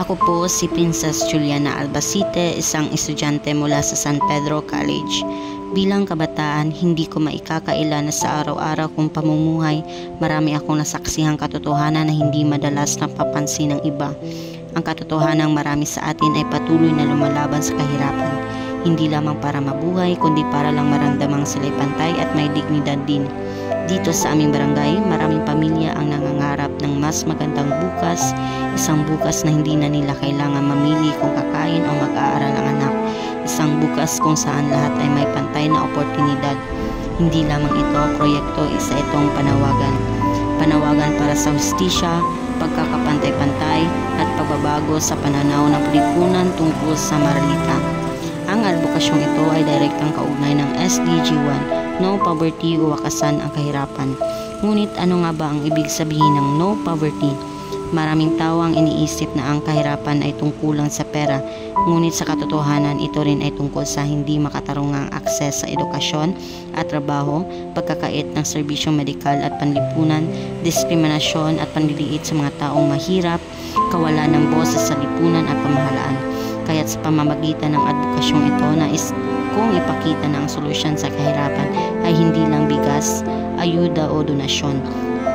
Ako po si Princess Juliana Albacete, isang estudyante mula sa San Pedro College. Bilang kabataan, hindi ko maikakaila na sa araw-araw kong pamumuhay, marami akong nasaksihang katotohanan na hindi madalas napapansin ng iba. Ang katotohanang marami sa atin ay patuloy na lumalaban sa kahirapan. Hindi lamang para mabuhay, kundi para lang maramdamang sila'y pantay at may dignidad din. Dito sa aming barangay, maraming pamilya ang nangangarap ng mas magandang bukas, isang bukas na hindi na nila kailangan mamili kung kakain o mag-aaral ang anak, isang bukas kung saan lahat ay may pantay na oportunidad. Hindi lamang ito proyekto, isa itong panawagan. Panawagan para sa hustisya, pagkakapantay-pantay at pagbabago sa pananaw ng lipunan tungkol sa maralita. Ang advokasyong ito ay direktang kaugnay ng SDG 1, No Poverty o wakasan ang kahirapan. Ngunit ano nga ba ang ibig sabihin ng no poverty? Maraming tao ang iniisip na ang kahirapan ay tungkulan sa pera, ngunit sa katotohanan ito rin ay tungkol sa hindi makatarungang akses sa edukasyon at trabaho, pagkakait ng serbisyong medikal at panlipunan, diskriminasyon at panliliit sa mga taong mahirap, kawalan ng boses sa lipunan at pamahalaan. Kaya't sa pamamagitan ng advokasyong ito nais kung ipakita na ang solusyon sa kahirapan ay hindi lang bigas, ayuda o donasyon,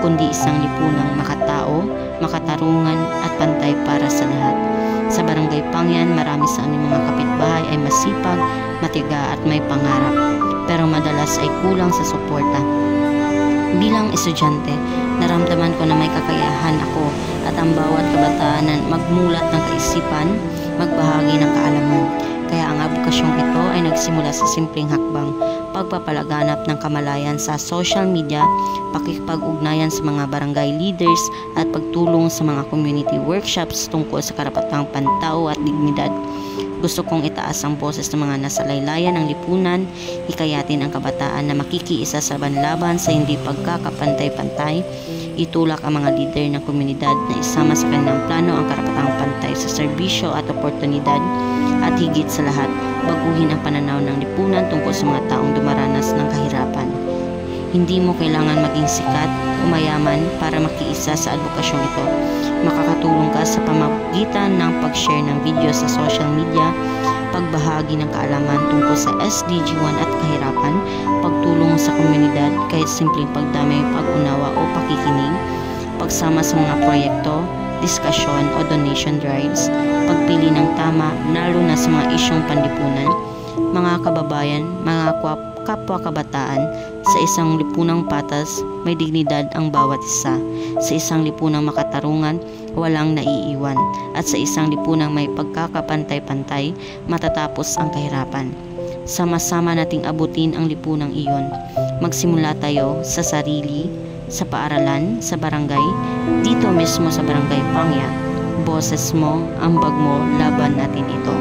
kundi isang lipunang makatao, makatarungan at pantay para sa lahat. Sa Barangay Pangyan, marami sa aming mga kapitbahay ay masipag, matiga at may pangarap, pero madalas ay kulang sa suporta. Bilang estudyante, naramdaman ko na may kakayahan ako at ang bawat kabataan na magmulat ng kaisipan, magbahagi ng kaalaman. Kaya ang advokasyong ito ay nagsimula sa simpleng hakbang, pagpapalaganap ng kamalayan sa social media, pakikipag-ugnayan sa mga barangay leaders at pagtulong sa mga community workshops tungkol sa karapatang pantao at dignidad. Gusto kong itaas ang boses ng mga nasa laylayan ng lipunan, hikayatin ang kabataan na makikiisa sa banlaban sa hindi pagkakapantay-pantay, itulak ang mga leader ng komunidad na isama sa kanilang plano ang karapatang pantay sa serbisyo at oportunidad, at higit sa lahat, baguhin ang pananaw ng lipunan tungkol sa mga taong dumaranas ng kahirapan. Hindi mo kailangan maging sikat o mayaman para makiisa sa advokasyong ito. Makakatulong ka sa pamamagitan ng pag-share ng video sa social media, pagbahagi ng kaalaman tungkol sa SDG 1 at kahirapan, pagtulong sa komunidad kahit simpleng pagdamay, pag-unawa o pakikinig, pagsama sa mga proyekto, diskasyon o donation drives, pagpili ng tama lalo na sa mga isyong panlipunan. Mga kababayan, mga kapwa kabataan, sa isang lipunang patas, may dignidad ang bawat isa. Sa isang lipunang makatarungan, walang naiiwan. At sa isang lipunang may pagkakapantay-pantay, matatapos ang kahirapan. Sama-sama nating abutin ang lipunang iyon. Magsimula tayo sa sarili, sa paaralan, sa barangay, dito mismo sa Barangay Pangyan. Boses mo, ambag mo, laban natin ito.